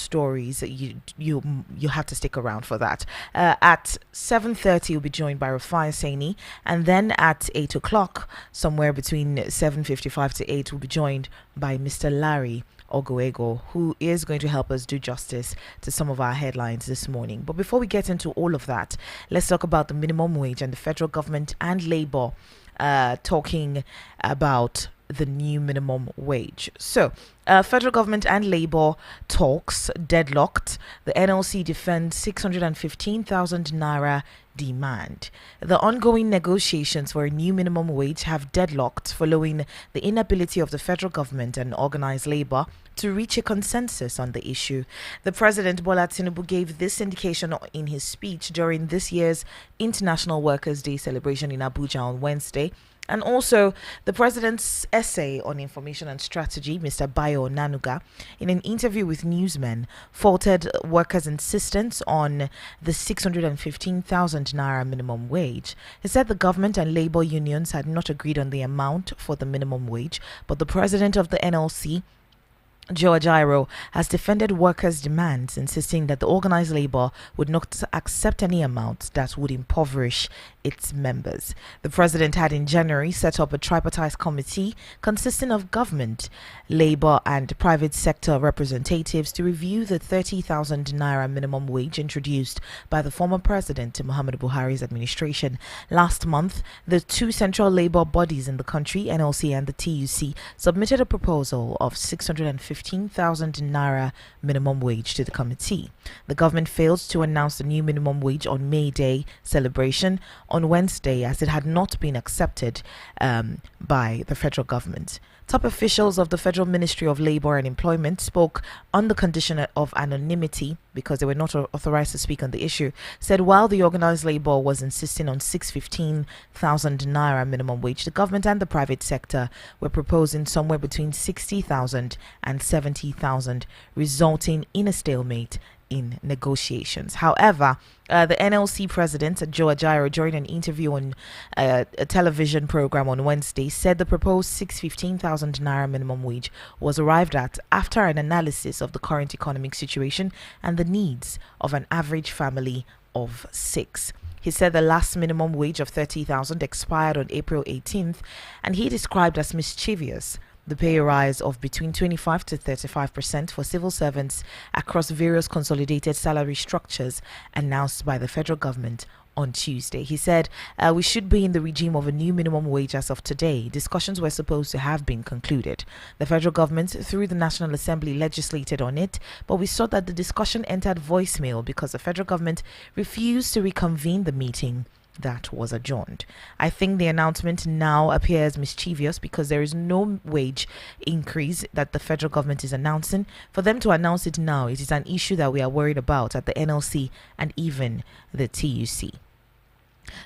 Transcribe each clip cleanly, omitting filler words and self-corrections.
stories. You have to stick around for that. At 7:30, we'll be joined by Rufai, Oseni, and then at 8 o'clock, somewhere between 7:55 to 8, we'll be joined by Mr. Larry Ogoego, who is going to help us do justice to some of our headlines this morning. But before we get into all of that, let's talk about the minimum wage and the federal government and Labour talking about the new minimum wage. So, federal government and Labour talks deadlocked. The NLC defends 615,000 naira demand. The ongoing negotiations for a new minimum wage have deadlocked following the inability of the federal government and organised labour to reach a consensus on the issue. The President Bola Tinubu gave this indication in his speech during this year's International Workers' Day celebration in Abuja on Wednesday. And also, the president's essay on information and strategy, Mr. Bayo Nanuga, in an interview with newsmen, faulted workers' insistence on the 615,000 naira minimum wage. He said the government and labor unions had not agreed on the amount for the minimum wage, but the president of the NLC, Joe Ajaero, has defended workers' demands, insisting that the organized labor would not accept any amount that would impoverish its members. The president had in January set up a tripartite committee consisting of government, labor and private sector representatives to review the 30,000 naira minimum wage introduced by the former president Muhammadu Buhari's administration. Last month, the two central labor bodies in the country, NLC and the TUC, submitted a proposal of 615,000 naira minimum wage to the committee. The government failed to announce the new minimum wage on May Day celebration on Wednesday, as it had not been accepted by the federal government. Top officials of the Federal Ministry of Labour and Employment spoke on the condition of anonymity because they were not authorized to speak on the issue, said while the organised labour was insisting on 615,000 naira minimum wage, the government and the private sector were proposing somewhere between 60,000 and 70,000, resulting in a stalemate in negotiations. However, the NLC president, Joe Ajaero, during an interview on a television program on Wednesday, said the proposed 615,000 naira minimum wage was arrived at after an analysis of the current economic situation and the needs of an average family of 6. He said the last minimum wage of 30,000 expired on April 18th, and he described as mischievous the pay rise of between 25 to 35% for civil servants across various consolidated salary structures announced by the federal government on Tuesday. He said, we should be in the regime of a new minimum wage as of today. Discussions were supposed to have been concluded. The federal government, through the National Assembly, legislated on it, but we saw that the discussion entered voicemail because the federal government refused to reconvene the meeting that was adjourned. I think the announcement now appears mischievous because there is no wage increase that the federal government is announcing. For them to announce it now, it is an issue that we are worried about at the NLC and even the TUC.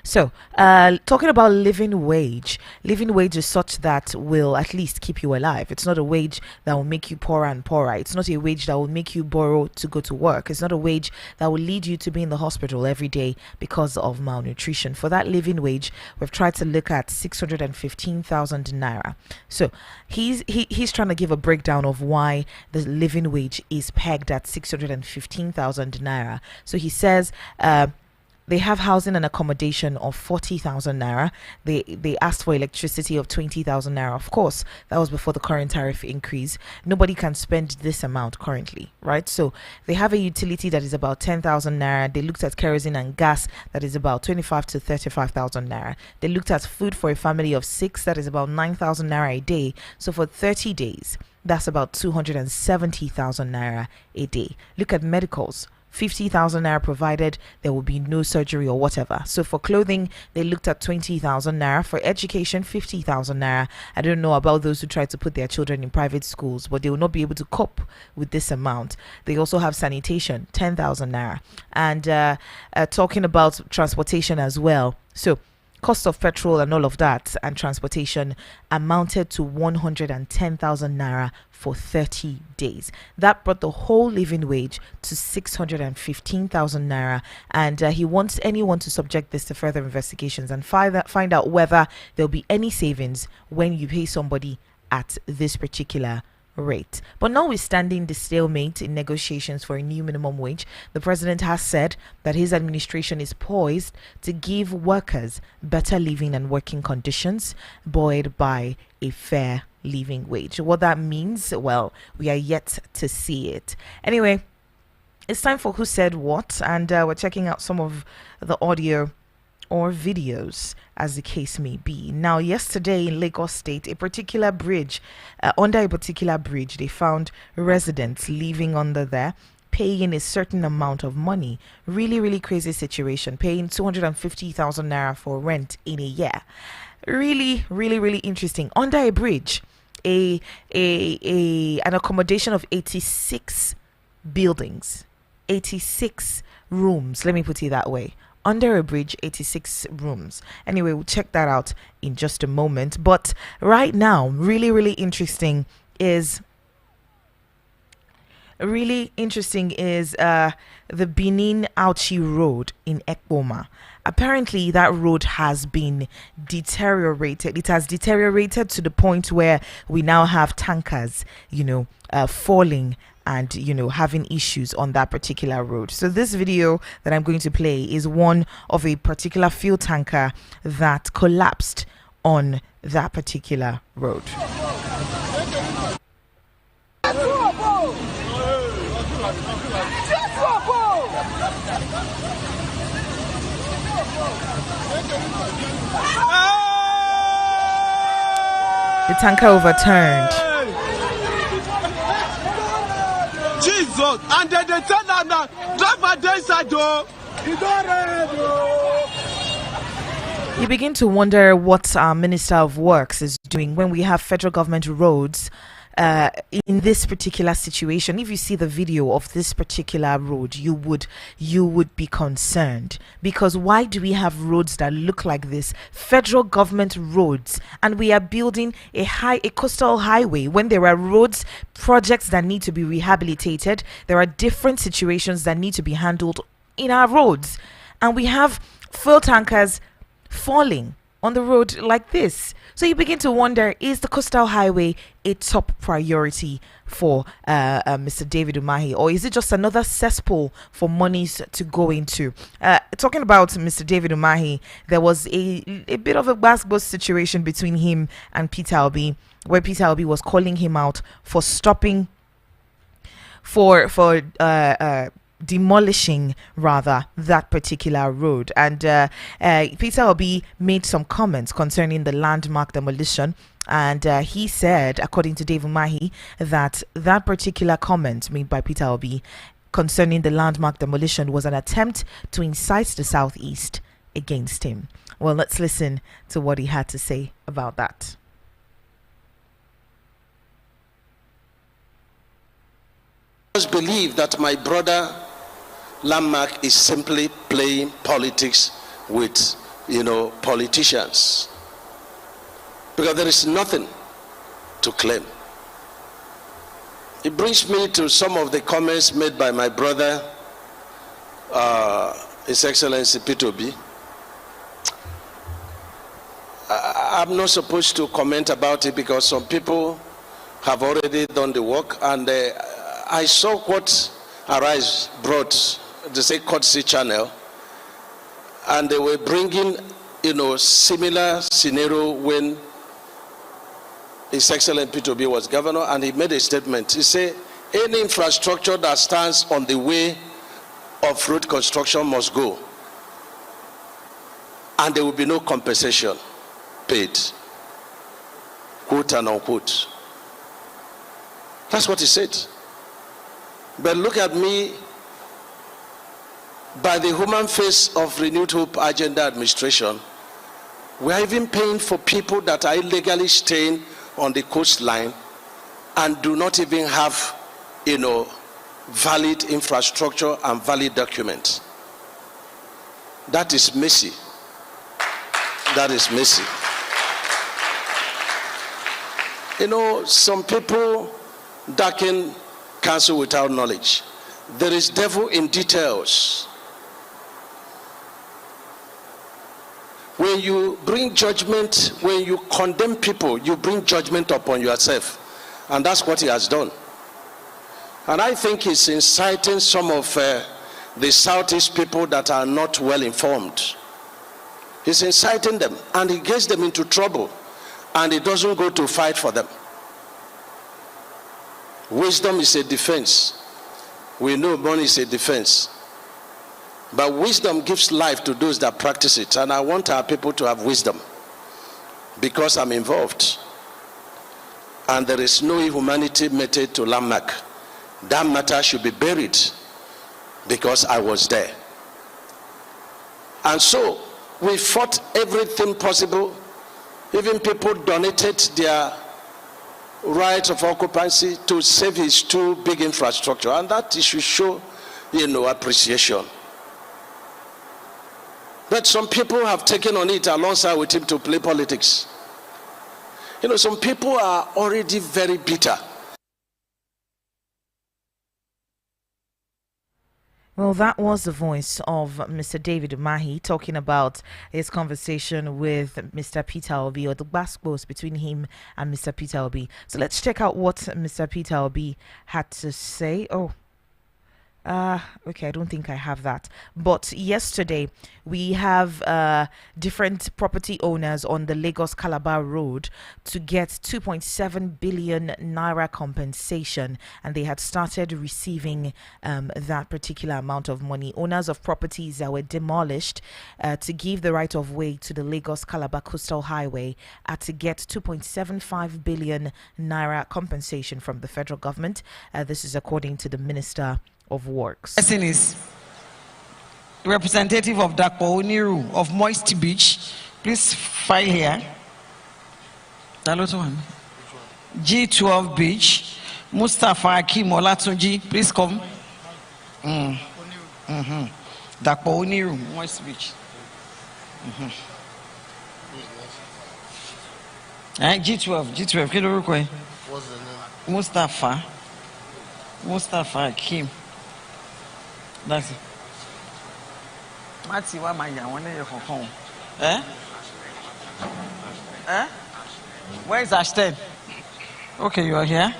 So, talking about living wage is such that will at least keep you alive. It's not a wage that will make you poorer and poorer. It's not a wage that will make you borrow to go to work. It's not a wage that will lead you to be in the hospital every day because of malnutrition. For that living wage, we've tried to look at 615,000 naira. So, he's trying to give a breakdown of why the living wage is pegged at 615,000 naira. So he says, they have housing and accommodation of 40,000 naira. They asked for electricity of 20,000 naira. Of course, that was before the current tariff increase. Nobody can spend this amount currently, right? So they have a utility that is about 10,000 naira. They looked at kerosene and gas that is about 25 to 35,000 naira. They looked at food for a family of 6 that is about 9,000 naira a day. So for 30 days, that's about 270,000 naira a day. Look at medicals. 50,000 naira provided there will be no surgery or whatever. So for clothing, they looked at 20,000 naira. For education, 50,000 naira. I don't know about those who try to put their children in private schools, but they will not be able to cope with this amount. They also have sanitation, 10,000 naira. And talking about transportation as well. So cost of petrol and all of that and transportation amounted to 110,000 naira for 30 days. That brought the whole living wage to 615,000 naira, and he wants anyone to subject this to further investigations and find out whether there'll be any savings when you pay somebody at this particular rate. But notwithstanding the stalemate in negotiations for a new minimum wage, the president has said that his administration is poised to give workers better living and working conditions, buoyed by a fair living wage. What that means, well, we are yet to see it. Anyway, it's time for Who Said What, and we're checking out some of the audio or videos, as the case may be. Now, yesterday in Lagos State, under a particular bridge, they found residents living under there, paying a certain amount of money. Really, really crazy situation, paying 250,000 naira for rent in a year. Really, really, really interesting. Under a bridge, an accommodation of 86 buildings, 86 rooms, let me put it that way. Under a bridge, 86 rooms. Anyway, we'll check that out in just a moment. But right now, really, really interesting is the Benin Auchi Road in Ekpoma. Apparently, that road has been deteriorated. It has deteriorated to the point where we now have tankers, falling and having issues on that particular road. So this video that I'm going to play is one of a particular fuel tanker that collapsed on that particular road. The tanker overturned. Jesus, and then they tell them now, drive a inside door. You begin to wonder what our Minister of Works is doing when we have federal government roads in this particular situation. If you see the video of this particular road, you would be concerned, because why do we have roads that look like this, federal government roads, and we are building a coastal highway when there are roads projects that need to be rehabilitated? There are different situations that need to be handled in our roads, and we have fuel tankers falling on the road like this. So you begin to wonder, is the coastal highway a top priority for Mr. David Umahi, or is it just another cesspool for monies to go into? Talking about Mr. David Umahi, there was a bit of a basketball situation between him and Peter Obi, where Peter Obi was calling him out for stopping demolishing that particular road, and Peter Obi made some comments concerning the landmark demolition, and he said, according to Dave Umahi, that particular comment made by Peter Obi concerning the landmark demolition was an attempt to incite the Southeast against him. Well, let's listen to what he had to say about that. I just believe that my brother Landmark is simply playing politics with, politicians, because there is nothing to claim. It brings me to some of the comments made by my brother, His Excellency P2B. I'm not supposed to comment about it because some people have already done the work, and I saw what Arise brought, the courtesy channel, and they were bringing, similar scenario when His Excellency P2B was governor, and he made a statement. He said, any infrastructure that stands on the way of road construction must go, and there will be no compensation paid, quote and unquote. That's what he said. But look at me, by the human face of Renewed Hope Agenda administration, we are even paying for people that are illegally staying on the coastline and do not even have, valid infrastructure and valid documents. That is messi. That is messi. Some people darken counsel without knowledge. There is devil in details. When you bring judgment, when you condemn people, you bring judgment upon yourself. And that's what he has done. And I think he's inciting some of the Southeast people that are not well informed. He's inciting them, and he gets them into trouble, and he doesn't go to fight for them. Wisdom is a defense. We know money is a defense. But wisdom gives life to those that practice it. And I want our people to have wisdom, because I'm involved. And there is no humanity method to landmark. That matter should be buried, because I was there. And so we fought everything possible. Even people donated their right of occupancy to save his too big infrastructure. And that should show, appreciation. But some people have taken on it alongside with him to play politics. Some people are already very bitter. Well, that was the voice of Mr. David Umahi talking about his conversation with Mr. Peter Obi, or the basketballs between him and Mr. Peter Obi. So let's check out what Mr. Peter Obi had to say. Okay, I don't think I have that. But yesterday, we have different property owners on the Lagos-Calabar road to get 2.7 billion naira compensation, and they had started receiving that particular amount of money. Owners of properties that were demolished to give the right of way to the Lagos-Calabar Coastal Highway are to get 2.75 billion naira compensation from the federal government. This is according to the Minister of Works. Person is representative of Dakpo Oniru of Moist Beach. Please file here. That other one. G12 Beach. Mustafa Akim Olatunji. Please come. Dakpo Oniru, Moist Beach. G12. Kí lorúkọ ẹ? What's the name? Mustafa Akim. That's it. Mati wa ma ya won le kokon. Where is Ashton? Okay, you are here.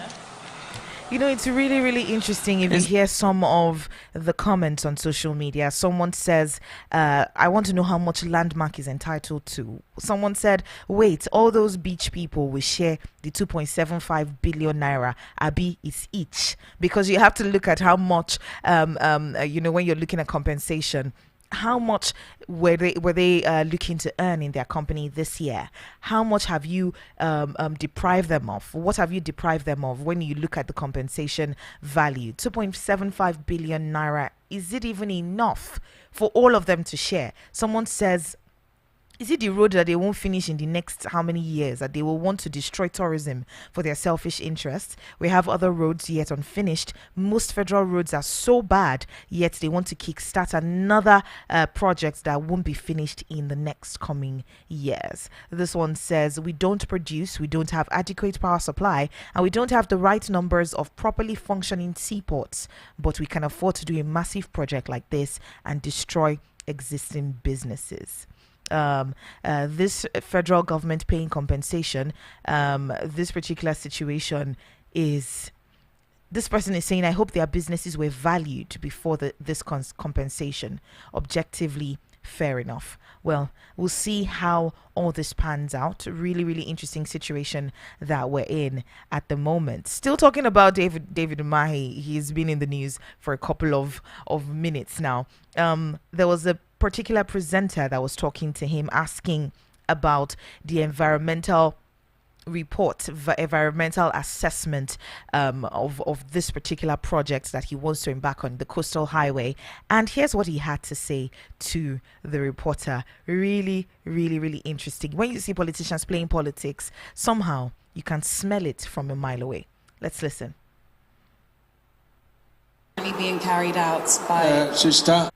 It's really, really interesting if you hear some of the comments on social media. Someone says, I want to know how much Landmark is entitled to. Someone said, wait, all those beach people will share the 2.75 billion naira. Abi, it's each. Because you have to look at how much, when you're looking at compensation, how much were they looking to earn in their company this year? How much have you deprived them of? What have you deprived them of when you look at the compensation value? 2.75 billion naira. Is it even enough for all of them to share? Someone says, is it the road that they won't finish in the next how many years, that they will want to destroy tourism for their selfish interests? We have other roads yet unfinished. Most federal roads are so bad, yet they want to kickstart another project that won't be finished in the next coming years. This one says, we don't produce, we don't have adequate power supply, and we don't have the right numbers of properly functioning seaports, but we can afford to do a massive project like this and destroy existing businesses. This federal government paying compensation, this particular situation is, this person is saying, I hope their businesses were valued before this compensation. Objectively, fair enough. Well, we'll see how all this pans out. Really, really interesting situation that we're in at the moment. Still talking about David Umahi. He's been in the news for a couple of minutes now. There was a particular presenter that was talking to him, asking about the environmental report, environmental assessment of this particular project that he wants to embark on, the Coastal Highway. And here's what he had to say to the reporter. Really, really, really interesting. When you see politicians playing politics, somehow you can smell it from a mile away. Let's listen. Being carried out by Sister.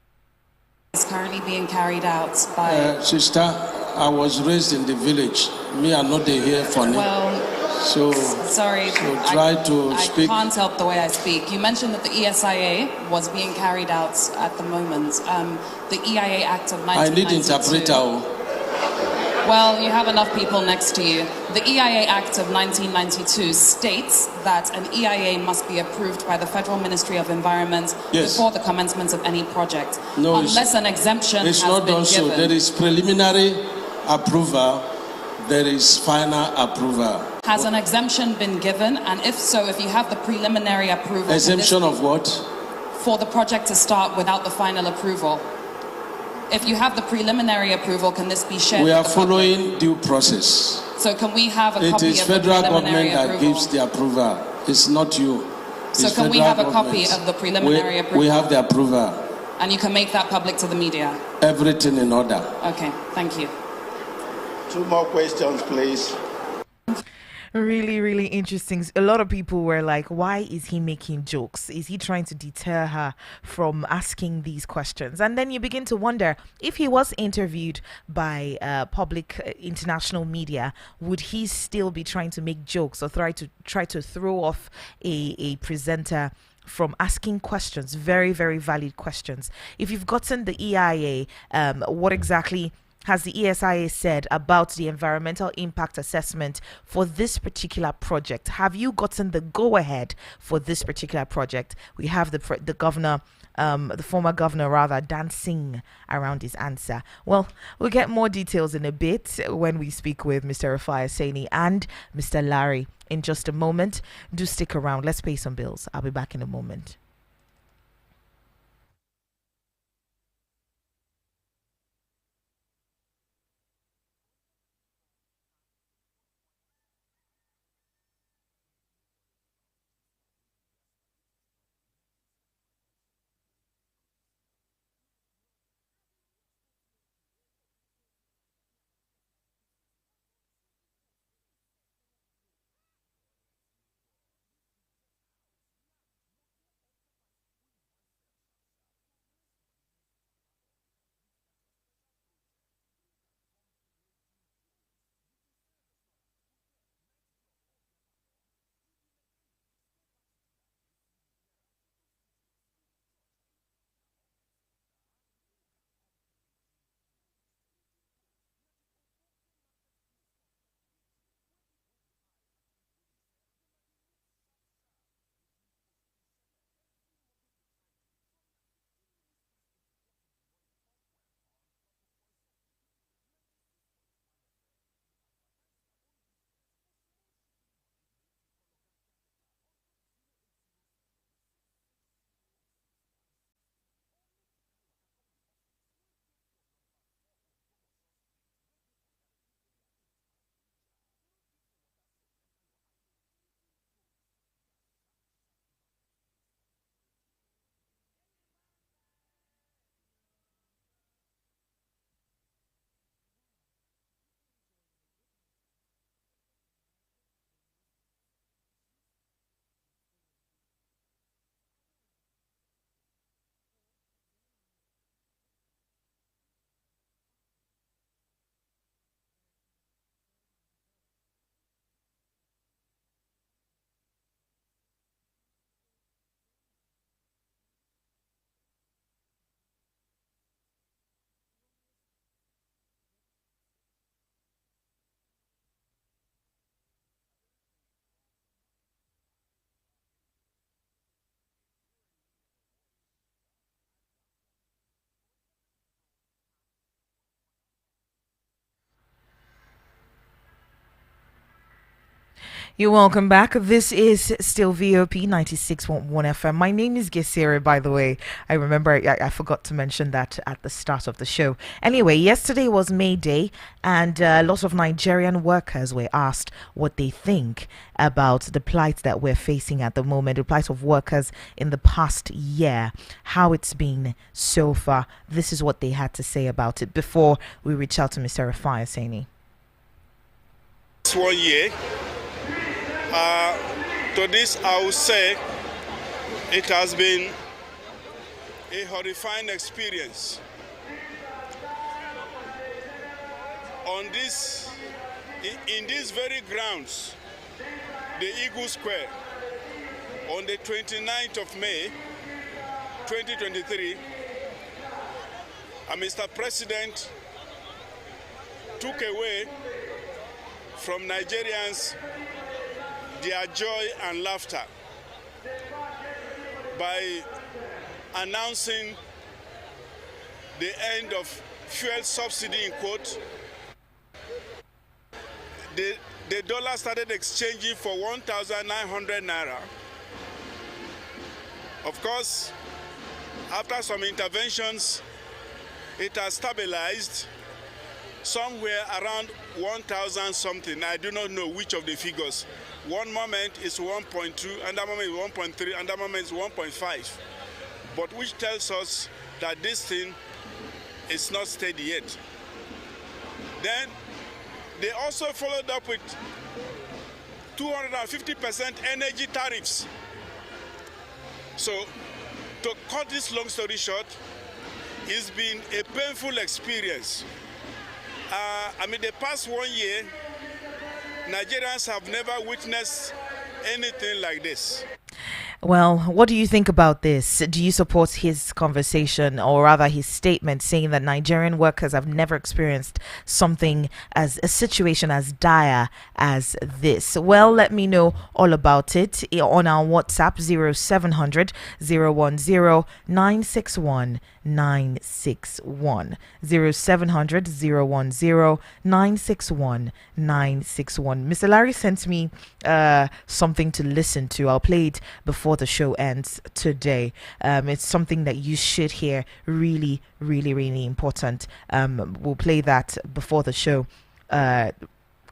Is currently being carried out by Sister, I was raised in the village. Me, I'm not here for me. Well, so sorry. So try to speak. I can't help the way I speak. You mentioned that the ESIA was being carried out at the moment. The EIA Act of 1992. I need interpreter. Well, you have enough people next to you. The EIA Act of 1992 states that an EIA must be approved by the Federal Ministry of Environment before the commencement of any project, unless an exemption has been given. It's not done so. There is preliminary approval, there is final approval. Has an exemption been given? And if so, if you have the preliminary approval... Exemption of what? For the project to start without the final approval. If you have the preliminary approval, can this be shared? We are following due process. So can we have a copy of the It is federal government approval? that gives the approval. It's not you. So can we have a copy of the preliminary approval? We have the approval. And you can make that public to the media? Everything in order. Okay, thank you. 2 more questions, please. Really, really interesting. A lot of people were like, why is he making jokes? Is he trying to deter her from asking these questions? And then you begin to wonder, if he was interviewed by public international media, would he still be trying to make jokes or try to throw off a presenter from asking questions, very, very valid questions? If you've gotten the EIA, what exactly has the ESIA said about the environmental impact assessment for this particular project? Have you gotten the go-ahead for this particular project? We have the governor, the former governor rather, dancing around his answer. Well, we'll get more details in a bit when we speak with Mr. Rufai Oseni and Mr. Larry in just a moment. Do stick around. Let's pay some bills. I'll be back in a moment. You're welcome back. This is still VOP 96.1 FM. My name is Gesere, by the way. I remember I forgot to mention that at the start of the show. Anyway, yesterday was May Day, and lots of Nigerian workers were asked what they think about the plight that we're facing at the moment, the plight of workers in the past year, how it's been so far. This is what they had to say about it before we reach out to Mr. Rufai Oseni. This 1 year. To this, I would say it has been a horrifying experience. In these very grounds, the Eagle Square, on the 29th of May, 2023, Mr. President took away from Nigerians their joy and laughter by announcing the end of fuel subsidy in quote. The dollar started exchanging for 1,900 naira. Of course, after some interventions, it has stabilized somewhere around 1,000 something. I do not know which of the figures. One moment is 1.2, another moment is 1.3, another moment is 1.5. But which tells us that this thing is not steady yet. Then they also followed up with 250% energy tariffs. So, to cut this long story short, it's been a painful experience. The past 1 year, Nigerians have never witnessed anything like this. Well, what do you think about this? Do you support his conversation, or rather his statement saying that Nigerian workers have never experienced something as a situation as dire as this? Well, let me know all about it on our WhatsApp 0700 010 961 961 0700 010 961 961. Mr. Larry sent me something to listen to. I'll play it before the show ends today. It's something that you should hear. Really, really, really important. We'll play that before the show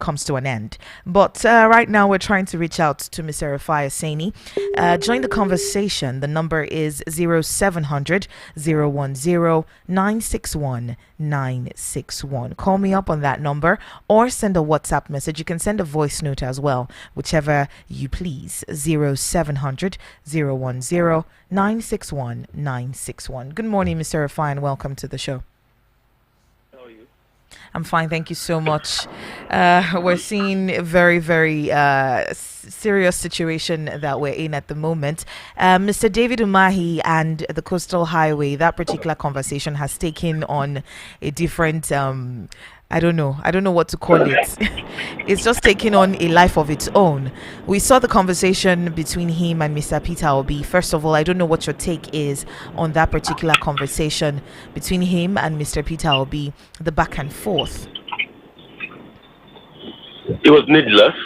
comes to an end. But right now we're trying to reach out to Mr. Rufai Oseni. Join the conversation. The number is 0700 010 961 961. Call me up on that number or send a WhatsApp message. You can send a voice note as well, whichever you please. 0700 010 961 961. Good morning, Mr. Rufai, and welcome to the show. I'm fine, thank you so much. We're seeing a very, very serious situation that we're in at the moment. Mr. David Umahi and the Coastal Highway, that particular conversation has taken on a different I don't know what to call it. It's just taking on a life of its own. We saw the conversation between him and Mr. Peter Obi. First of all, I don't know what your take is on that particular conversation between him and Mr. Peter Obi, the back and forth. It was needless.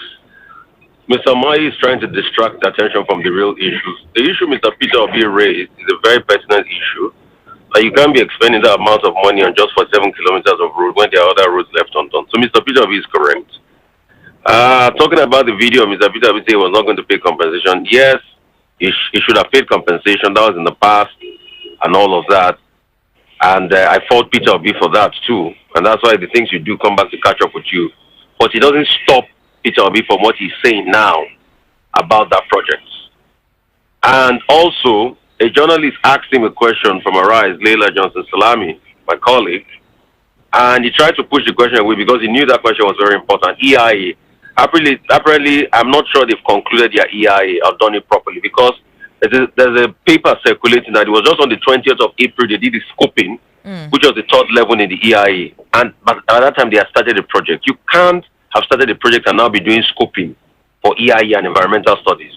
Mr. Mai is trying to distract attention from the real issues. The issue Mr. Peter Obi raised is a very pertinent issue. You can't be expending that amount of money on just for 7 kilometers of road when there are other roads left undone. So Mr. Peter Obi is correct. Talking about the video, Mr. Peter Obi said he was not going to pay compensation. Yes, he should have paid compensation. That was in the past and all of that. And I fault Peter Obi for that too. And that's why the things you do come back to catch up with you. But it doesn't stop Peter Obi from what he's saying now about that project. And also, a journalist asked him a question from Arise, Leila Johnson Salami, my colleague, and he tried to push the question away because he knew that question was very important. EIA. Apparently, I'm not sure they've concluded their EIA or done it properly because there's a paper circulating that it was just on the 20th of April they did the scoping, which was the third level in the EIA. And at that time, they had started the project. You can't have started the project and now be doing scoping for EIA and environmental studies.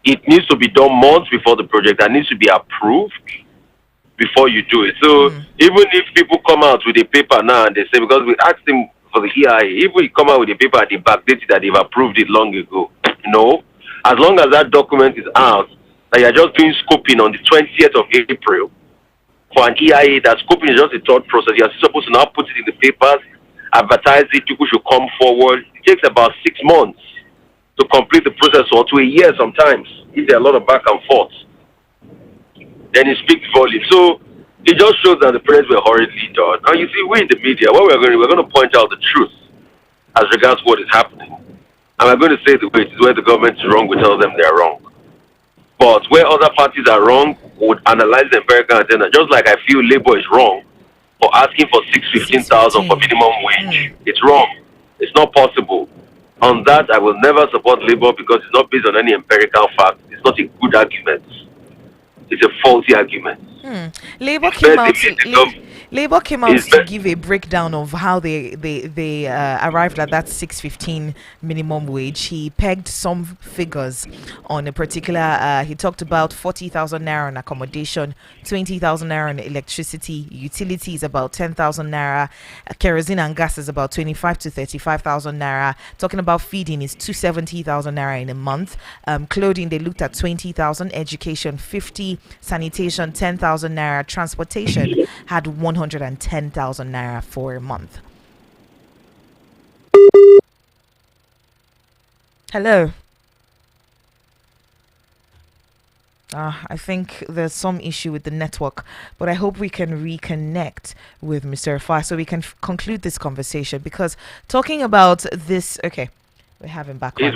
It needs to be done months before the project and needs to be approved before you do it. So even if people come out with a paper now and they say, because we asked them for the EIA, if we come out with a paper at the backdate that they've approved it long ago, no. As long as that document is out, that you're just doing scoping on the 20th of April for an EIA, that scoping is just a third process. You're supposed to now put it in the papers, advertise it, people should come forward. It takes about 6 months to complete the process, or to a year sometimes, if there are a lot of back and forth. Then it speaks volume. So it just shows that the projects were hurriedly done. And you see, we in the media, what we're going to point out the truth as regards what is happening. And we're going to say the way it is, where the government is wrong, we tell them they're wrong. But where other parties are wrong, we would analyze the empirical agenda. Just like I feel Labour is wrong for asking for 615,000 for minimum wage. It's wrong. It's not possible. On that, I will never support Labour because it's not based on any empirical fact. It's not a good argument. It's a faulty argument. Labour came out. Labour came out to give a breakdown of how they arrived at that 615 minimum wage. He pegged some figures on a particular. He talked about 40,000 naira on accommodation, 20,000 naira on electricity, utilities about 10,000 naira, kerosene and gas is about 25 to 35,000 naira. Talking about feeding is 270,000 naira in a month. Clothing they looked at 20,000, education 50, sanitation 10,000 naira, transportation had 110,000 naira for a month. Hello. I think there's some issue with the network, but I hope we can reconnect with Mr. Rufai so we can conclude this conversation, because talking about this, okay, we have him back on.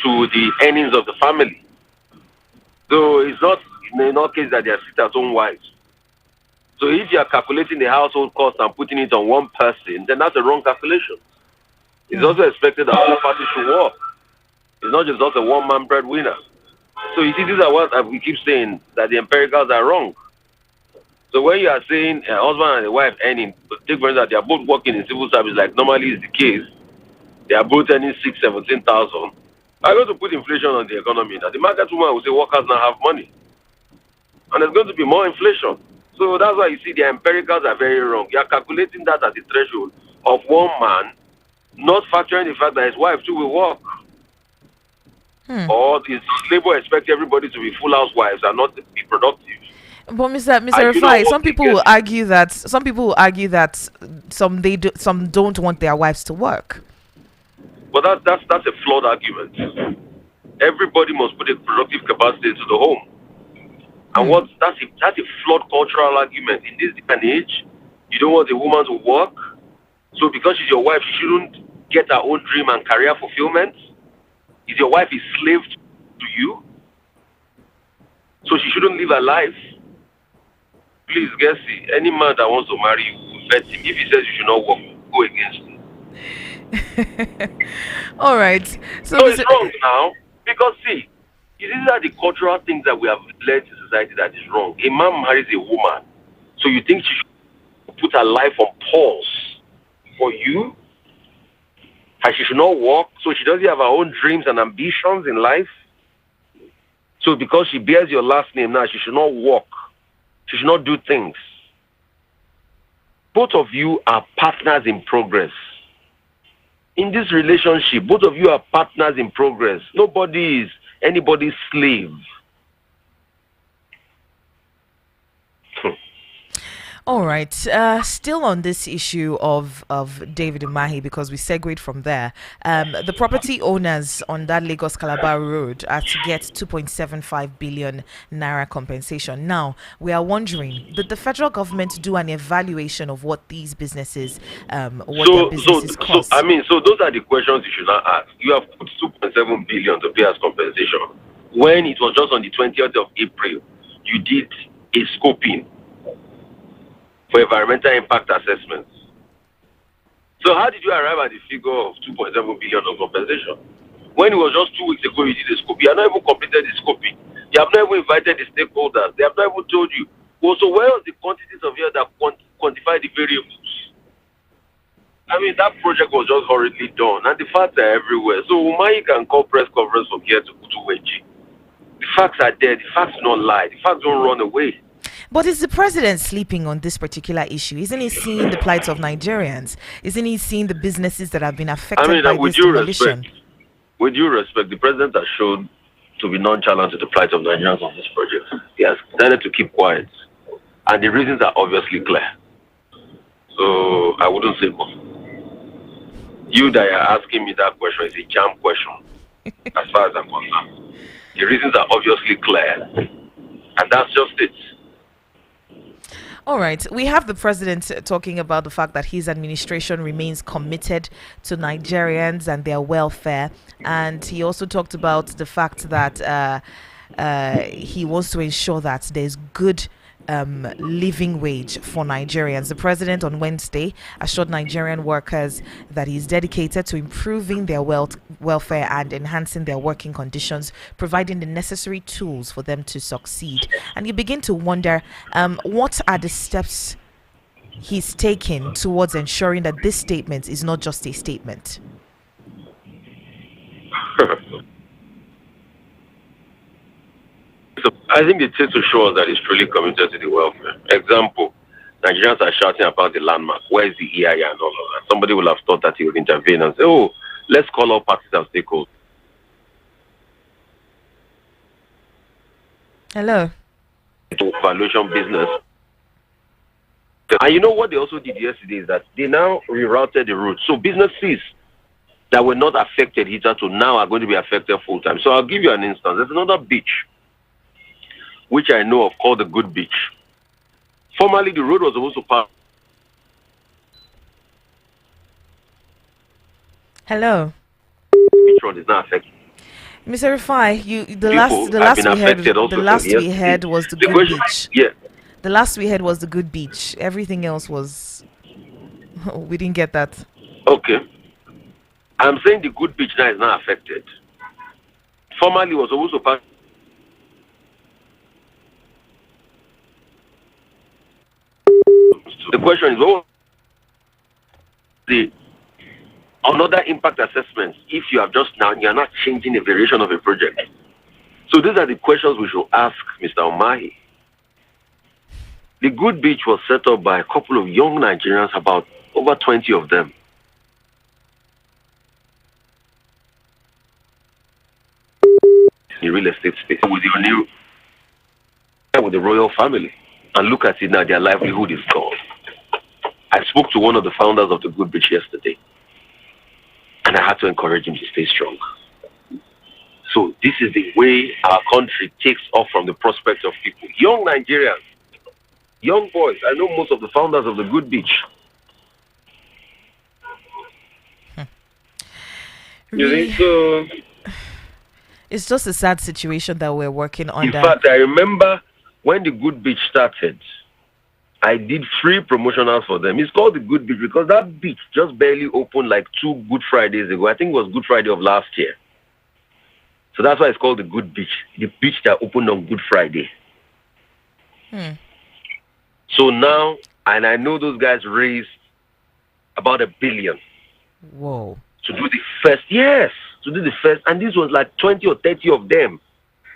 To the earnings of the family. So it's not in all cases that they are sisters' own wives. So if you are calculating the household cost and putting it on one person, then that's a wrong calculation. It's also expected that all parties should work. It's not just a one-man breadwinner. So you see, these are what we keep saying, that the empiricals are wrong. So when you are saying a husband and a wife earning, take for instance that they are both working in civil service, like normally is the case, they are both earning 17,000. I'm going to put inflation on the economy. Now the market woman will say workers now have money, and there's going to be more inflation. So that's why you see the empiricals are very wrong. You are calculating that at the threshold of one man, not factoring the fact that his wife too will work. Or is labor expect everybody to be full housewives and not be productive? But Mr. Rufai, some people will argue that some don't want their wives to work. But that's a flawed argument. Everybody must put a productive capacity into the home. And that's a flawed cultural argument. In this day and age, you don't want a woman to work. So because she's your wife, she shouldn't get her own dream and career fulfillment. Is your wife a slave to you? So she shouldn't live her life? Please, Gessie, any man that wants to marry you, let him. If he says you should not work, go against him. All right. So it's wrong now. Because see, these are the cultural things that we have learned in society that is wrong. A man marries a woman. So you think she should put her life on pause for you? And she should not work, so she doesn't have her own dreams and ambitions in life. So because she bears your last name now, she should not work. She should not do things. Both of you are partners in progress. In this relationship, both of you are partners in progress. Nobody is anybody's slave. All right. Still on this issue of David Umahi, because we segued from there. The property owners on that Lagos Calabar road are to get 2.75 billion naira compensation. Now, we are wondering, did the federal government do an evaluation of what these businesses, cost? So those are the questions you should not ask. You have put 2.7 billion to pay as compensation. When it was just on the 20th of April, you did a scoping for environmental impact assessments. So how did you arrive at the figure of 2.7 billion of compensation? When it was just 2 weeks ago you did a scope, you have not even completed the scoping. You have not even invited the stakeholders. They have not even told you. Well, so where was the quantities of air that quantify the variables? I mean, that project was just horridly done, and the facts are everywhere. So Umahi can call press conference from here to Kutuweji. The facts are there. The facts don't lie. The facts don't run away. But is the president sleeping on this particular issue? Isn't he seeing the plight of Nigerians? Isn't he seeing the businesses that have been affected by this demolition? With due respect, the president has shown to be nonchalant to the plight of Nigerians on this project. He has decided to keep quiet. And the reasons are obviously clear. So I wouldn't say more. You that are asking me that question is a jam question, as far as I'm concerned. The reasons are obviously clear. And that's just it. All right. We have the president talking about the fact that his administration remains committed to Nigerians and their welfare. And he also talked about the fact that he wants to ensure that there's good living wage for Nigerians. The president on Wednesday assured Nigerian workers that he's dedicated to improving their welfare and enhancing their working conditions, providing the necessary tools for them to succeed. And you begin to wonder, what are the steps he's taking towards ensuring that this statement is not just a statement? So I think it takes to show us that he's truly committed to the welfare. Example, Nigerians are shouting about the landmark. Where is the EIA and all of that? Somebody will have thought that he would intervene and say, oh, let's call all parties and stakeholders. Hello. Valuation business. And you know what they also did yesterday is that they now rerouted the route. So businesses that were not affected hitherto now are going to be affected full time. So I'll give you an instance. There's another beach which I know of called the Good Beach. Formerly, the road was supposed to pass. Hello. Beach road is not affected. Mr. Rufai, the last we heard was the Good Beach. Yeah. The last we heard was the Good Beach. Everything else was we didn't get that. Okay. I'm saying the Good Beach now is not affected. Formerly, was supposed to pass. The question is, what the another impact assessment if you have just now, you're not changing a variation of a project? So these are the questions we should ask Mr. Umahi. The Good Beach was set up by a couple of young Nigerians, about over 20 of them. The real estate space with the royal family. And look at it now, their livelihood is gone. I spoke to one of the founders of the Good Beach yesterday, and I had to encourage him to stay strong. So this is the way our country takes off from the prospect of people. Young Nigerians, young boys. I know most of the founders of the Good Beach. Really? So it's just a sad situation that we're working on. In fact, I remember when the Good Beach started, I did free promotionals for them. It's called the Good Beach because that beach just barely opened like 2 Good Fridays ago. I think it was Good Friday of last year. So that's why it's called the Good Beach. The beach that opened on Good Friday. So now, and I know those guys raised about $1 billion. Whoa. To do the first, yes, to do the first. And this was like 20 or 30 of them.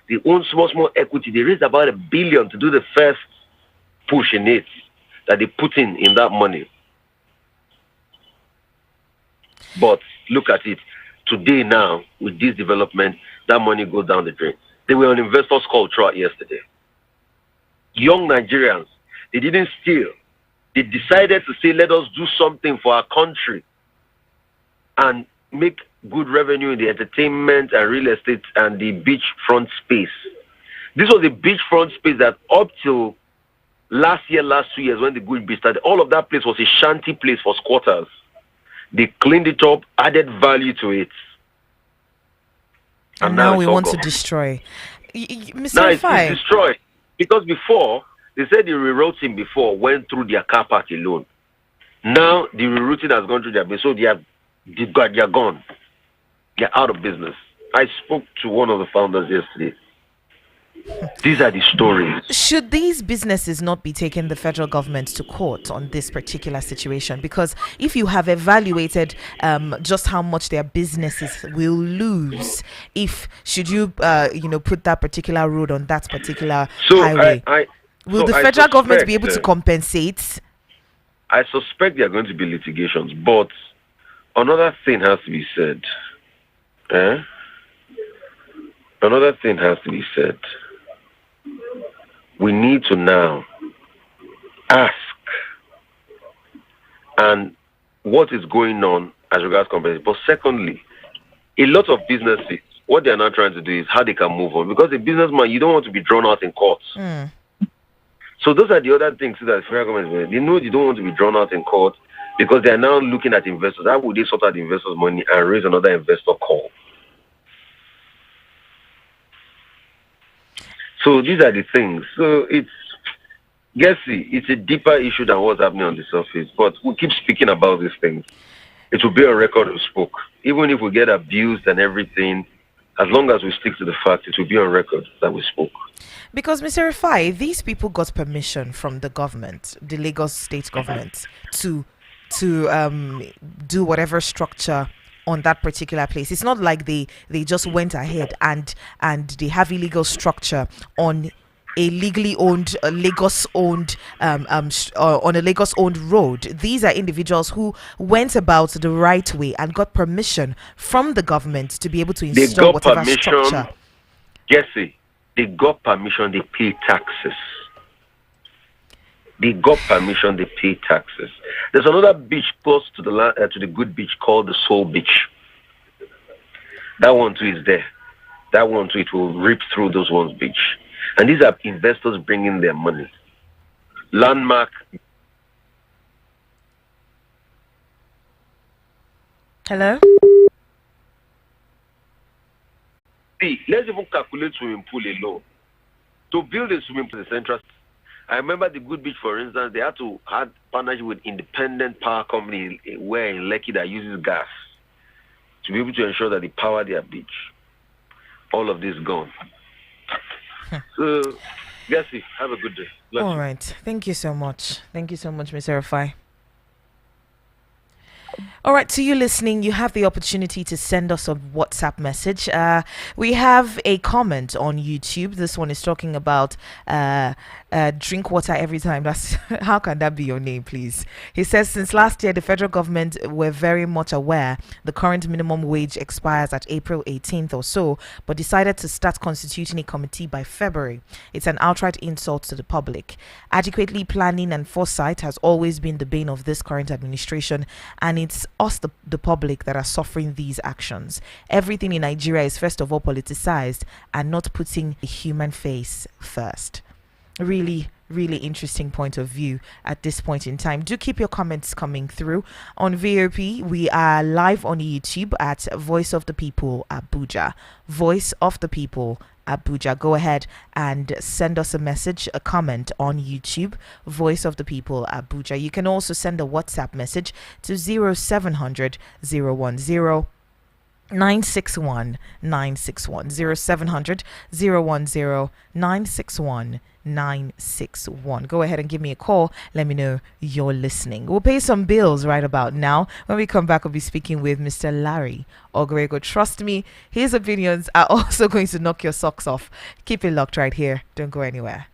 They own small equity. They raised about $1 billion to do the first push in it that they put in that money. But look at it. Today now, with this development, that money goes down the drain. They were on investors' call throughout yesterday. Young Nigerians, they didn't steal. They decided to say, let us do something for our country and make good revenue in the entertainment and real estate and the beachfront space. This was a beachfront space that up till last 2 years when the Good Beach started, all of that place was a shanty place for squatters. They cleaned it up, added value to it. And now we want to destroy. Mr. Now Rufai. it's destroyed. Because before, they said the rerouting before went through their car park alone. Now the rerouting has gone through their base, so they're gone. They're out of business. I spoke to one of the founders yesterday. These are the stories. Should these businesses not be taking the federal government to court on this particular situation? Because if you have evaluated just how much their businesses will lose, should you put that particular road on that particular highway, will the federal government be able to compensate? I suspect there are going to be litigations, but another thing has to be said. Another thing has to be said. We need to now ask and what is going on as regards compensation. But secondly, a lot of businesses, what they are now trying to do is how they can move on. Because a businessman, you don't want to be drawn out in courts. So those are the other things that the federal government, they know you don't want to be drawn out in court because they are now looking at investors. How would they sort out the investors' money and raise another investor call? So these are the things. So it's a deeper issue than what's happening on the surface. But we keep speaking about these things. It will be a record we spoke. Even if we get abused and everything, As long as we stick to the facts, it will be on record that we spoke. Because, Mr. Rufai, these people got permission from the government, the Lagos state government, to do whatever structure on that particular place. It's not like they just went ahead and they have illegal structure on a legally owned Lagos owned on a Lagos owned road. These are individuals who went about the right way and got permission from the government to be able to install whatever structure. Jesse, they got permission, they pay taxes. They got permission, they pay taxes. There's another beach close to the good beach called the Soul Beach. That one too is there. That one too, it will rip through those ones beach. And these are investors bringing their money. Landmark. Hello? See, let's even calculate swimming pool alone. To build a swimming pool in the central, I remember the Good Beach, for instance, they had to have partnership with independent power company where in Lekki that uses gas to be able to ensure that they power their beach. All of this gone. So, Jesse, have a good day. All right. Thank you so much. Thank you so much, Mr. Rufai. All right, to you listening, you have the opportunity to send us a WhatsApp message. We have a comment on YouTube. This one is talking about drink water every time. That's how can that be your name, please? He says, since last year, the federal government were very much aware the current minimum wage expires at April 18th or so, but decided to start constituting a committee by February. It's an outright insult to the public. Adequately planning and foresight has always been the bane of this current administration, and it's us, the public, that are suffering these actions. Everything in Nigeria is first of all politicized and not putting a human face first. Really interesting point of view at this point in time. Do keep your comments coming through. On VOP, we are live on YouTube at Voice of the People Abuja. Voice of the People Abuja. Go ahead and send us a message, a comment on YouTube, Voice of the People Abuja. You can also send a WhatsApp message to 0700 010 961 961 0700 010 961 961. Go ahead and give me a call. Let me know you're listening. We'll pay some bills right about now. When we come back, we'll be speaking with Mr. Larry Ogrego. Trust me, his opinions are also going to knock your socks off. Keep it locked right here. Don't go anywhere.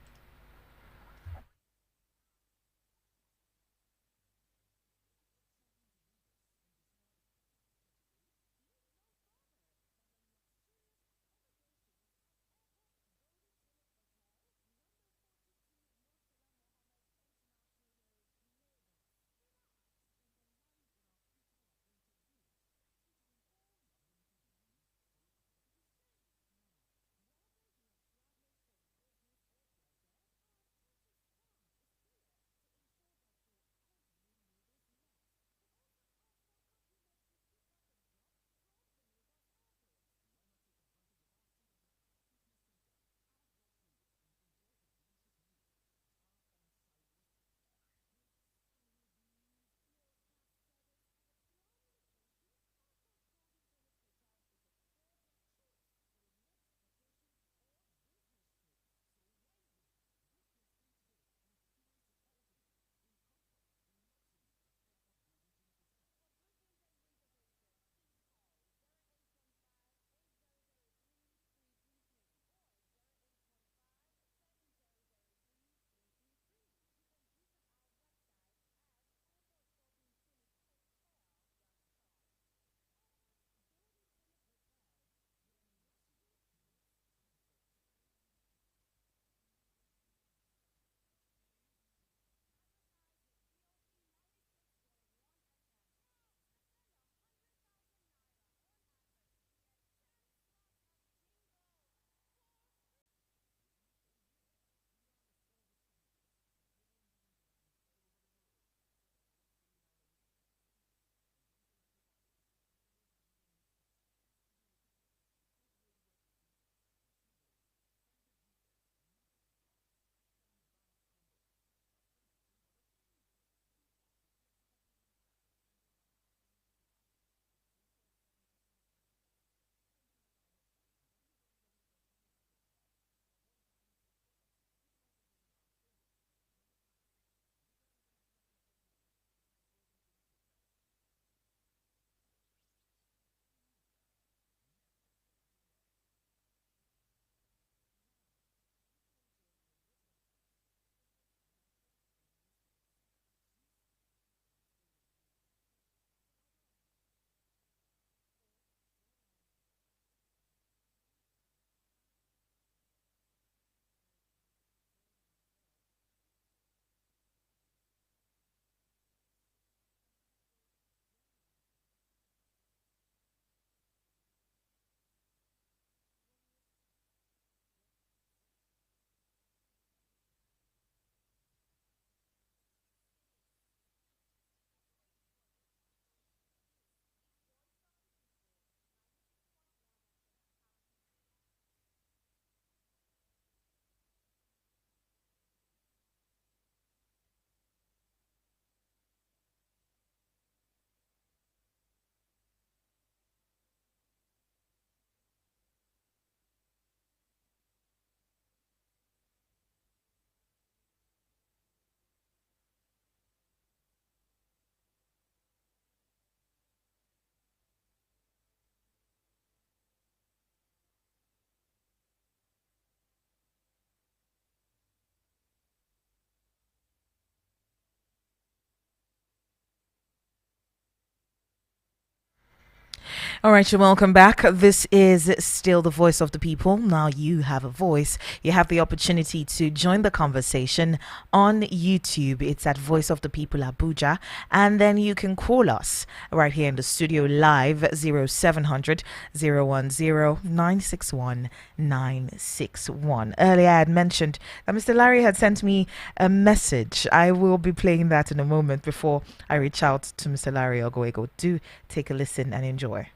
All right, you're welcome back. This is still the voice of the people. Now you have a voice. You have the opportunity to join the conversation on YouTube. It's at Voice of the People Abuja. And then you can call us right here in the studio live 0700 010 961 961. Earlier I had mentioned that Mr. Larry had sent me a message. I will be playing that in a moment. Before I reach out to Mr. Larry Ogoego, do take a listen and enjoy.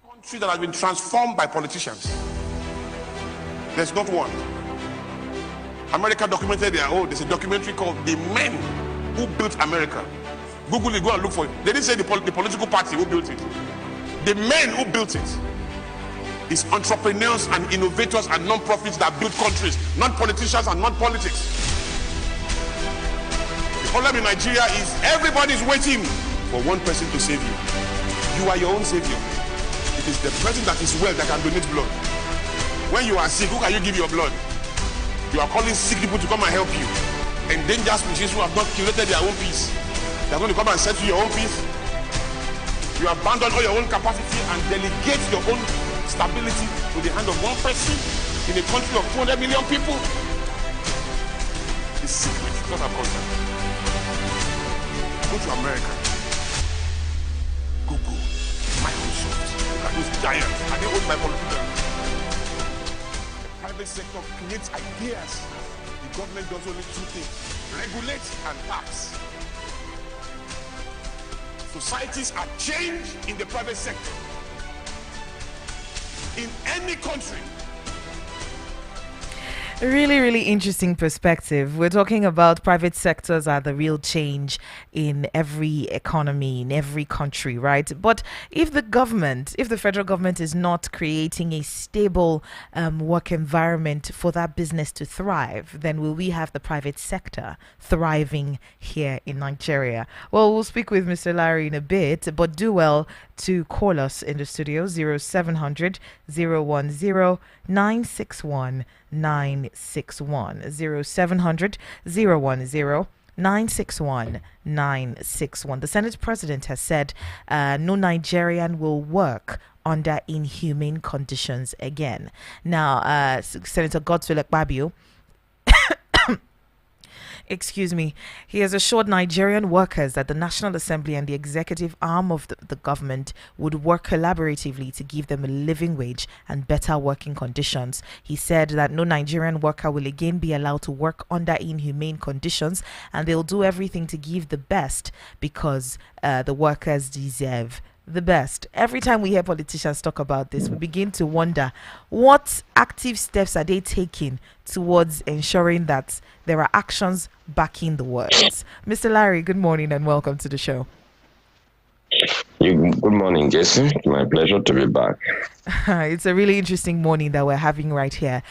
Country that has been transformed by politicians. There's not one. America documented their own. There's a documentary called The Men Who Built America. Google it, go and look for it. They didn't say the political party who built it. The men who built it is entrepreneurs and innovators and non-profits that build countries, not politicians and not politics. The problem in Nigeria is everybody's waiting for one person to save you. You are your own savior. It is the person that is well that can donate blood. When you are sick, who can you give your blood? You are calling sick people to come and help you. Endangered species who have not curated their own peace. They are going to come and set you your own peace. You abandon all your own capacity and delegate your own stability to the hand of one person in a country of 200 million people. The secret is not a concept. Go to America. Google, Microsoft. Look at those giants. Are they owned by politicians? The private sector creates ideas. The government does only two things: regulate and tax. Societies are changed in the private sector. In any country. Really, really interesting perspective. We're talking about private sectors are the real change in every economy, in every country, right? But if the federal government is not creating a stable work environment for that business to thrive, then will we have the private sector thriving here in Nigeria? Well, we'll speak with Mr. Larry in a bit, but do well to call us in the studio 0700 010 961 961 0700 010 961 961. The Senate President has said no Nigerian will work under inhumane conditions again. Now, Senator Godswill Akpabio, he has assured Nigerian workers that the National Assembly and the executive arm of the government would work collaboratively to give them a living wage and better working conditions. He said that no Nigerian worker will again be allowed to work under inhumane conditions, and they'll do everything to give the best because the workers deserve the best. Every time we hear politicians talk about this, we begin to wonder what active steps are they taking towards ensuring that there are actions backing the words. Mr. Larry, good morning and welcome to the show. Good morning, Jason. It's my pleasure to be back. It's a really interesting morning that we're having right here.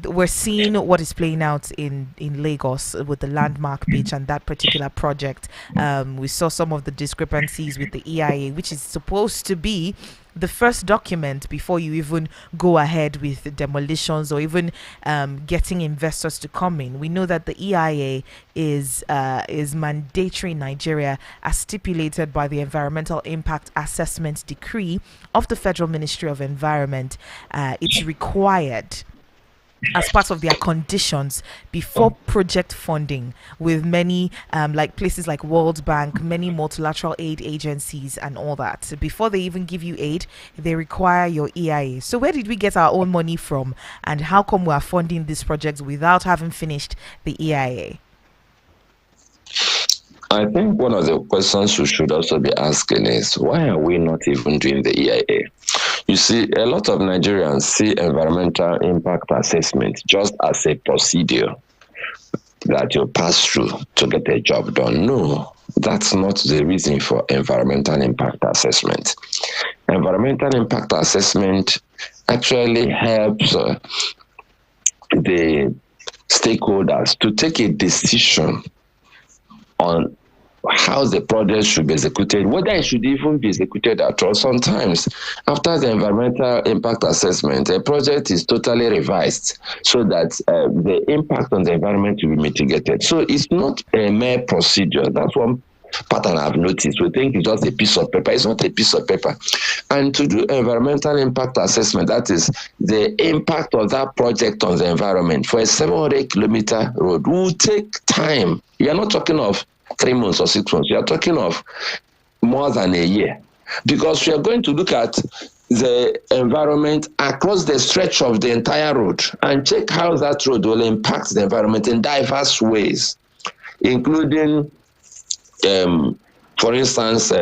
We're seeing what is playing out in Lagos with the landmark beach and that particular project. We saw some of the discrepancies with the EIA, which is supposed to be the first document before you even go ahead with demolitions or even getting investors to come in. We know that the EIA is mandatory in Nigeria as stipulated by the Environmental Impact Assessment Decree of the Federal Ministry of Environment. It's required as part of their conditions before project funding, with many like places like World Bank, many multilateral aid agencies and all that. Before they even give you aid, they require your EIA. So where did we get our own money from, and how come we are funding these projects without having finished the EIA? I think one of the questions we should also be asking is, why are we not even doing the EIA? You see, a lot of Nigerians see environmental impact assessment just as a procedure that you pass through to get a job done. No, that's not the reason for environmental impact assessment. Environmental impact assessment actually helps the stakeholders to take a decision on how the project should be executed, whether it should even be executed at all. Sometimes, after the environmental impact assessment, a project is totally revised so that the impact on the environment will be mitigated. So it's not a mere procedure. That's one pattern I've noticed. We think it's just a piece of paper. It's not a piece of paper. And to do environmental impact assessment, that is the impact of that project on the environment for a 700-kilometer road, will take time. You are not talking of 3 months or 6 months. You are talking of more than a year, because we are going to look at the environment across the stretch of the entire road and check how that road will impact the environment in diverse ways, including for instance,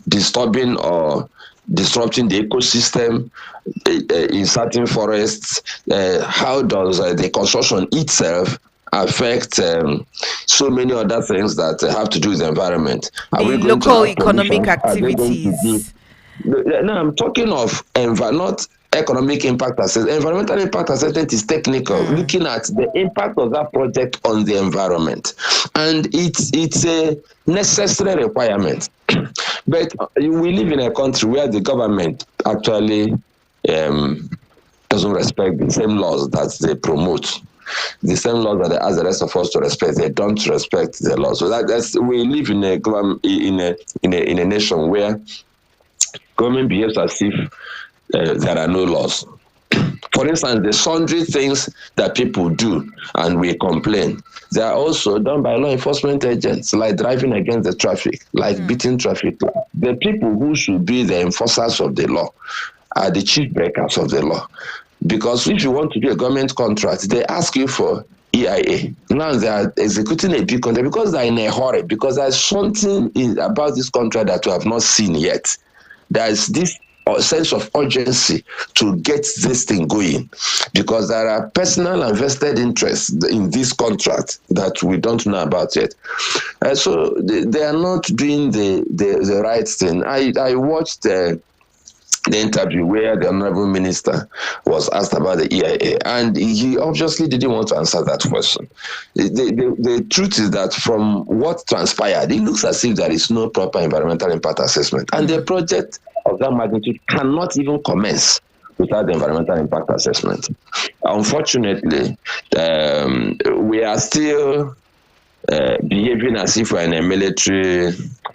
disturbing or disrupting the ecosystem in certain forests. How does the construction itself affect so many other things that have to do with the environment? Are we going local to economic activities? No, I'm talking of not economic impact assessment. Environmental impact assessment is technical, looking at the impact of that project on the environment, and it's a necessary requirement. But we live in a country where the government actually doesn't respect the same laws that they promote. The same laws that they ask the rest of us to respect, they don't respect the laws. So we live in a nation where government behaves as if there are no laws. For instance, the sundry things that people do and we complain, they are also done by law enforcement agents, like driving against the traffic, like beating traffic law. The people who should be the enforcers of the law are the chief breakers of the law. Because if you want to do a government contract, they ask you for EIA. Now they are executing a big contract because they are in a hurry, because there's something about this contract that we have not seen yet. There's this sense of urgency to get this thing going, because there are personal and vested interests in this contract that we don't know about yet. So they are not doing the right thing. I watched the interview where the Honorable Minister was asked about the EIA, and he obviously didn't want to answer that question. The truth is that from what transpired, it looks as if there is no proper environmental impact assessment, and the project of that magnitude cannot even commence without the environmental impact assessment. Unfortunately, we are still behaving as if we're in a military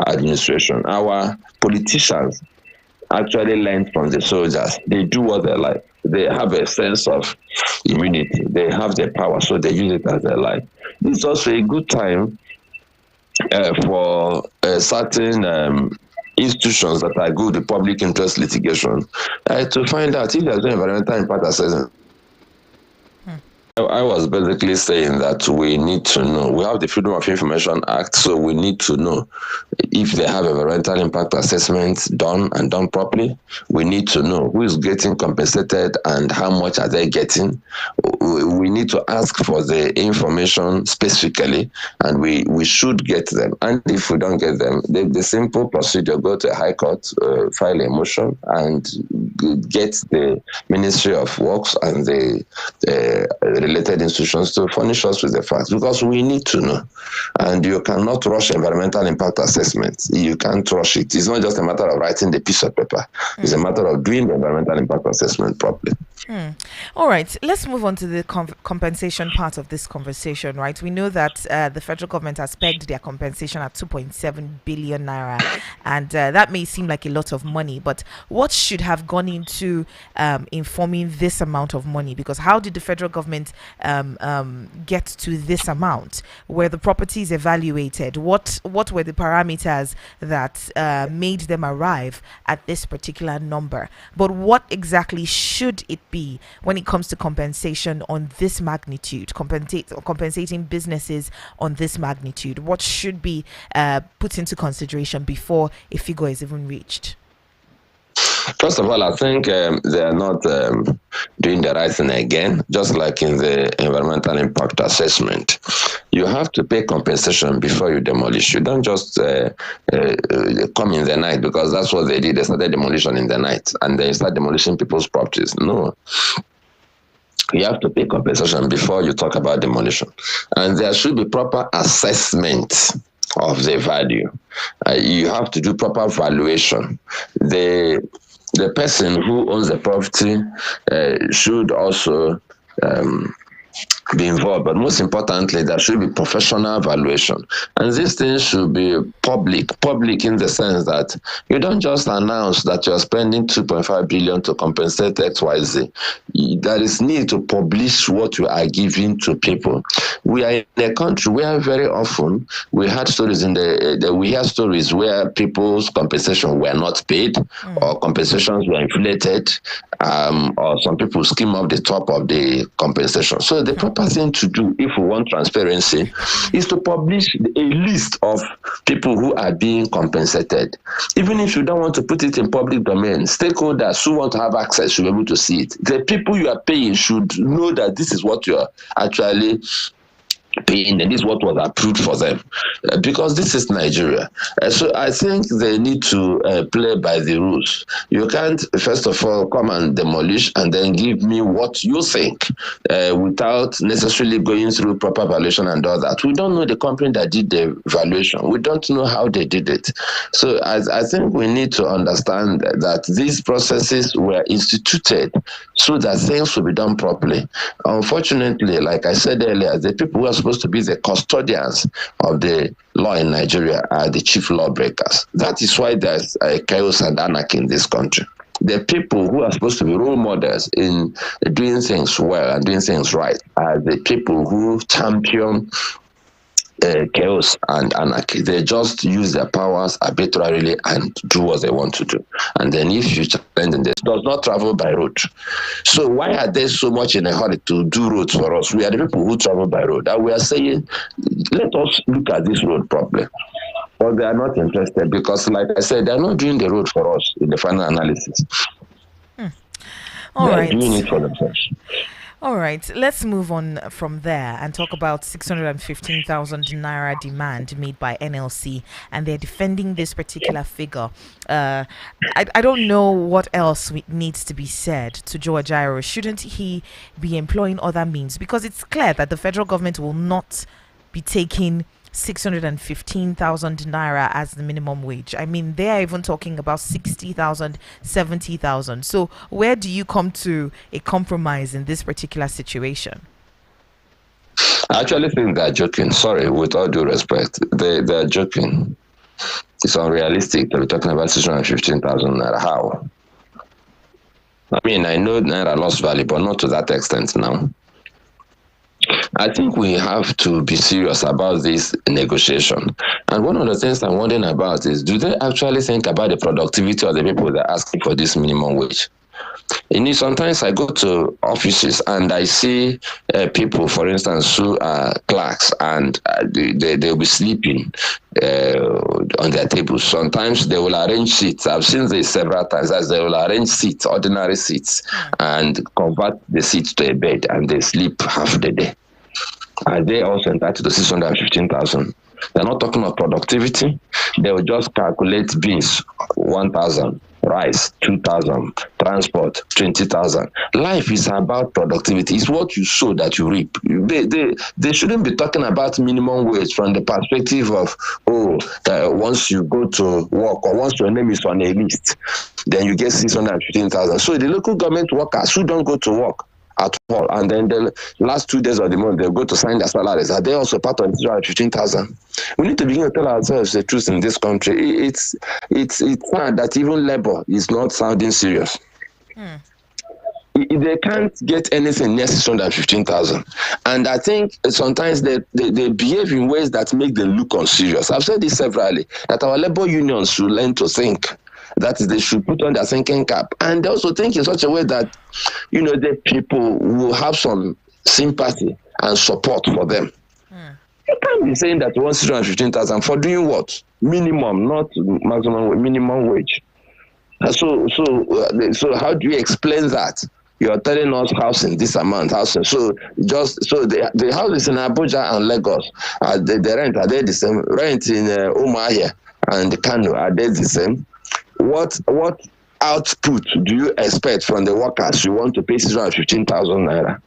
administration. Our politicians actually learn from the soldiers. They do what they like. They have a sense of immunity. They have the power, so they use it as they like. This is also a good time for certain institutions that are good with public interest litigation to find out if there's no environmental impact assessment. I was basically saying that we need to know. We have the Freedom of Information Act, so we need to know if they have environmental impact assessments done and done properly. We need to know who is getting compensated and how much are they getting. We need to ask for the information specifically, and we should get them. And if we don't get them, the simple procedure: go to a high court, file a motion, and get the Ministry of Works and the related institutions to furnish us with the facts, because we need to know. And you cannot rush environmental impact assessment. You can't rush it. It's not just a matter of writing the piece of paper. It's a matter of doing the environmental impact assessment properly. All right, let's move on to the compensation part of this conversation, right? We know that the federal government has pegged their compensation at 2.7 billion naira, and that may seem like a lot of money, but what should have gone into informing this amount of money? Because how did the federal government get to this amount? Were the properties evaluated? What were the parameters that made them arrive at this particular number? But what exactly should it be when it comes to compensation on this magnitude, compensating businesses on this magnitude? What should be put into consideration before a figure is even reached? First of all, I think they are not doing the right thing again, just like in the environmental impact assessment. You have to pay compensation before you demolish. You don't just come in the night, because that's what they did. They started demolition in the night, and they start demolishing people's properties. No. You have to pay compensation before you talk about demolition. And there should be proper assessment of the value. You have to do proper valuation. The person who owns the property should also be involved, but most importantly, there should be professional evaluation. And these things should be public in the sense that you don't just announce that you're spending 2.5 billion to compensate XYZ. There is need to publish what you are giving to people. We are in a country where very often we had stories we hear stories where people's compensation were not paid, or compensations were inflated, or some people skim off the top of the compensation. So the proper thing to do, if we want transparency, is to publish a list of people who are being compensated. Even if you don't want to put it in public domain, stakeholders who want to have access should be able to see it. The people you are paying should know that this is what you are actually paying, and this is what was approved for them, because this is Nigeria. So I think they need to play by the rules. You can't, first of all, come and demolish and then give me what you think without necessarily going through proper valuation and all that. We don't know the company that did the valuation. We don't know how they did it. So I think we need to understand that these processes were instituted so that things will be done properly. Unfortunately, like I said earlier, the people who are supposed to be the custodians of the law in Nigeria are the chief lawbreakers. That is why there's chaos and anarchy in this country. The people who are supposed to be role models in doing things well and doing things right are the people who champion chaos and anarchy. They just use their powers arbitrarily and do what they want to do. And then if you challenge them, this does not travel by road. So why are they so much in a hurry to do roads for us? We are the people who travel by road. And we are saying, let us look at this road properly. But they are not interested because, like I said, they are not doing the road for us in the final analysis. All right. They are doing it for themselves. All right, let's move on from there and talk about 615,000 naira demand made by NLC, and they're defending this particular figure. I don't know what else needs to be said to Joe Ajaero. Shouldn't he be employing other means? Because it's clear that the federal government will not be taking 615,000 naira as the minimum wage. I mean, they are even talking about 60,000, 70,000. So where do you come to a compromise in this particular situation? I actually think they're joking. Sorry, with all due respect. They're joking. It's unrealistic to be talking about 615,000 naira. How? I mean, I know naira lost value, but not to that extent now. I think we have to be serious about this negotiation. And one of the things I'm wondering about is, do they actually think about the productivity of the people that are asking for this minimum wage? You know, sometimes I go to offices and I see people, for instance, who are clerks, and they'll be sleeping on their tables. Sometimes they will arrange seats. I've seen this several times, as they will arrange seats, ordinary seats, and convert the seats to a bed, and they sleep half the day. Are they also entitled to 615,000? They're not talking about productivity. They will just calculate beans, 1,000, rice, 2,000, transport, 20,000. Life is about productivity. It's what you sow that you reap. They shouldn't be talking about minimum wage from the perspective of, once you go to work or once your name is on a list, then you get 615,000. So the local government workers who don't go to work at all, and then the last 2 days of the month they'll go to sign their salaries, are they also part of the 15,000? We need to begin to tell ourselves the truth in this country. It's sad that even labor is not sounding serious. They can't get anything near 615,000, and I think sometimes they behave in ways that make them look unserious. I've said this severally, that our labor unions should learn to think. That is, they should put on their thinking cap, and they also think in such a way that, you know, the people will have some sympathy and support for them. You can't be saying that you want 615,000 for doing what? Minimum, not maximum, minimum wage. So how do you explain that? You're telling us housing this amount, housing. So the houses in Abuja and Lagos, the rent, are they the same? Rent in Umuahia and Kano, are they the same? What output do you expect from the workers you want to pay 615,000 naira?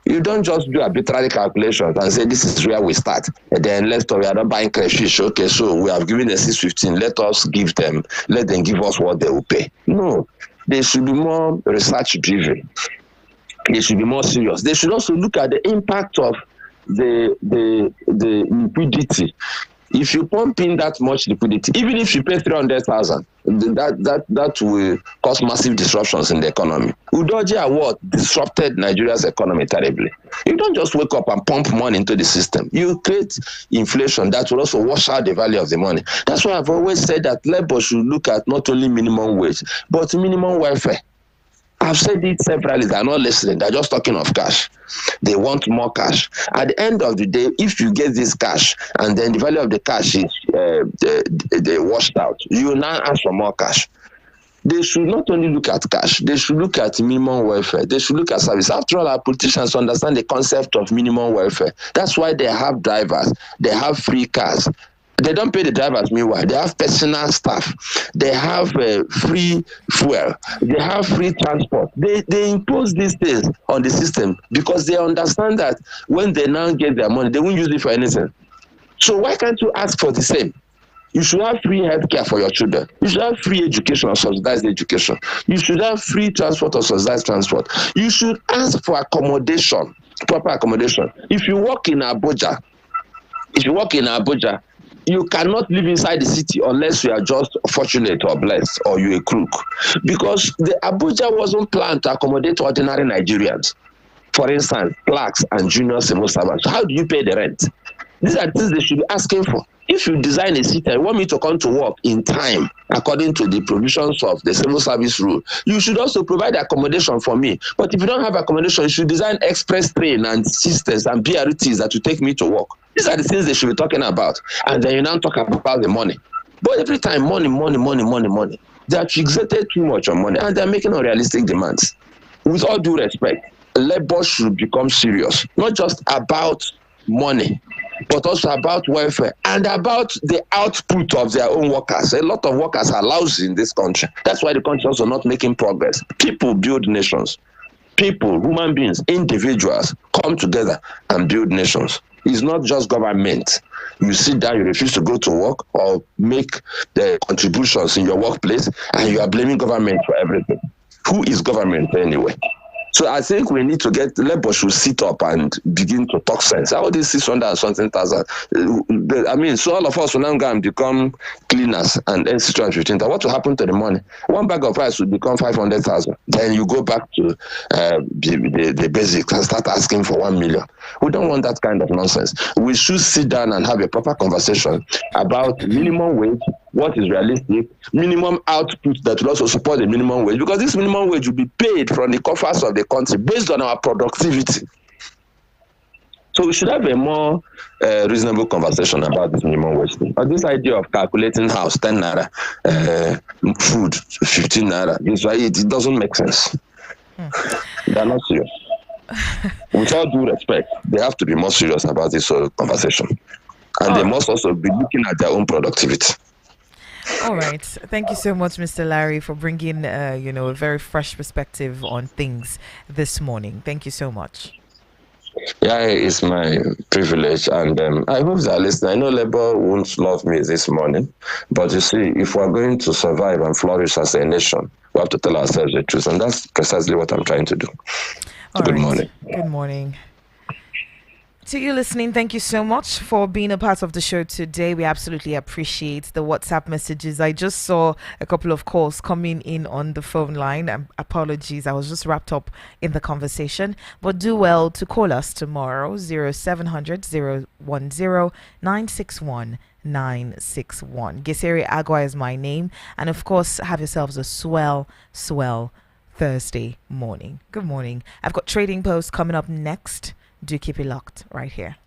You don't just do arbitrary calculations and say this is where we start. And then we are not buying crayfish. Okay, so we have given a 615. Let them give us what they will pay. No, they should be more research driven. They should be more serious. They should also look at the impact of the liquidity. If you pump in that much liquidity, even if you pay 300,000, that will cause massive disruptions in the economy. Udoji Award disrupted Nigeria's economy terribly. You don't just wake up and pump money into the system. You create inflation that will also wash out the value of the money. That's why I've always said that Labour should look at not only minimum wage, but minimum welfare. I've said it severally. They're not listening. They're just talking of cash. They want more cash. At the end of the day, if you get this cash and then the value of the cash is they washed out, you now ask for more cash. They should not only look at cash, they should look at minimum welfare. They should look at service. After all, our politicians understand the concept of minimum welfare. That's why they have drivers. They have free cars. They don't pay the drivers, meanwhile. They have personal staff. They have free fuel. They have free transport. They impose these things on the system because they understand that when they now get their money, they won't use it for anything. So why can't you ask for the same? You should have free healthcare for your children. You should have free education or subsidized education. You should have free transport or subsidized transport. You should ask for accommodation, proper accommodation. If you work in Abuja, you cannot live inside the city unless you are just fortunate or blessed or you're a crook. Because the Abuja wasn't planned to accommodate ordinary Nigerians. For instance, clerks and junior civil servants. How do you pay the rent? These are things they should be asking for. If you design a city and want me to come to work in time, according to the provisions of the civil service rule, you should also provide accommodation for me. But if you don't have accommodation, you should design express train and systems and BRTs that will take me to work. These are the things they should be talking about. And then you now talk about the money. But every time, money. They are fixated too much on money and they're making unrealistic demands. With all due respect, Labour should become serious, not just about money, but also about welfare and about the output of their own workers. A lot of workers are lousy in this country. That's why the country is also not making progress. People build nations. People, human beings, individuals come together and build nations. It's not just government. You sit down, you refuse to go to work or make the contributions in your workplace, and you are blaming government for everything. Who is government anyway? So I think we need to get Labour should sit up and begin to talk sense. All these 600 and something thousand. I mean, so all of us will now go and become cleaners and N615. What will happen to the money? One bag of rice will become 500,000. Then you go back to the basics and start asking for 1 million. We don't want that kind of nonsense. We should sit down and have a proper conversation about minimum wage, what is realistic, minimum output that will also support the minimum wage, because this minimum wage will be paid from the coffers of the country based on our productivity. So we should have a more reasonable conversation about this minimum wage thing. Or this idea of calculating house 10 naira, food 15 naira, this why it doesn't make sense. They're not serious. With all due respect, they have to be more serious about this whole conversation. And they must also be looking at their own productivity. All right. Thank you so much, Mr. Larry, for bringing, a very fresh perspective on things this morning. Thank you so much. Yeah, it's my privilege, and I hope they are listening. I know Labour won't love me this morning, but you see, if we're going to survive and flourish as a nation, we have to tell ourselves the truth, and that's precisely what I'm trying to do. So good morning. Good morning. To you listening, thank you so much for being a part of the show today. We absolutely appreciate the WhatsApp messages. I just saw a couple of calls coming in on the phone line. Apologies, I was just wrapped up in the conversation. But do well to call us tomorrow, 0700 010 961 961. Geseri Agua is my name. And of course, have yourselves a swell Thursday morning. Good morning. I've got Trading Post coming up next. Do keep it locked right here.